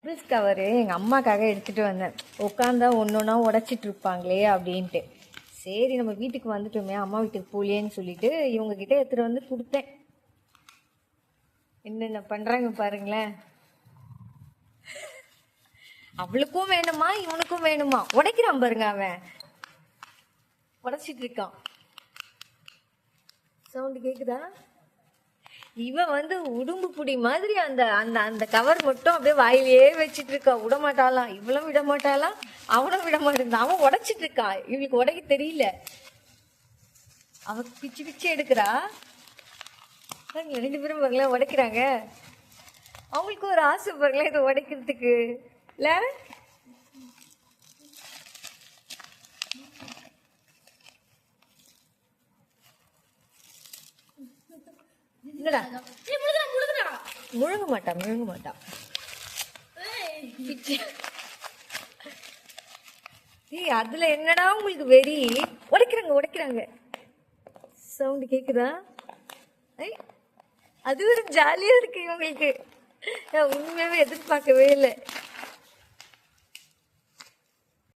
Bills cover எங்கள் அம்மாக்காக எடுத்துகிட்டு வந்தேன். உட்காந்தா ஒன்று ஒன்றா உடச்சிட்டு இருப்பாங்களே அப்படின்ட்டு. சரி நம்ம வீட்டுக்கு வந்துட்டோமே, அம்மா வீட்டுக்கு போலியேன்னு சொல்லிட்டு இவங்ககிட்ட எடுத்துகிட்டு வந்து கொடுத்தேன். என்னென்ன பண்ணுறாங்க பாருங்களேன். அவளுக்கும் வேணுமா இவனுக்கும் வேணுமா, உடைக்கிறான் பாருங்க. அவன் உடைச்சிட்டு இருக்கான். சவுண்டு கேக்குதா? இவன் வந்து உடும்பு புடி மாதிரி அந்த அந்த அந்த கவர் மட்டும் அப்படியே வாயிலேயே வச்சிட்டு இருக்கா. விட மாட்டாளாம், இவளும் விட மாட்டாளாம், அவனும் விட மாட்டேன். அவன் உடைச்சிட்டு இருக்கான், இவளுக்கு உடைக்க தெரியல. அவ பிச்சு பிச்சு எடுக்கிறா. ரெண்டு பேரும் பாருங்களேன் உடைக்கிறாங்க. அவங்களுக்கு ஒரு ஆசை பாருங்களேன் இதை உடைக்கிறதுக்கு இல்ல. முழுங்க மாட்டா. அதுல என்னடா உங்களுக்கு வெறி? உடைக்கிறாங்க. சவுண்ட் கேக்குதா? அது ஒரு ஜாலியா இருக்கு இவங்களுக்கு. உண்மையாவே எதிர்பார்க்கவே இல்லை.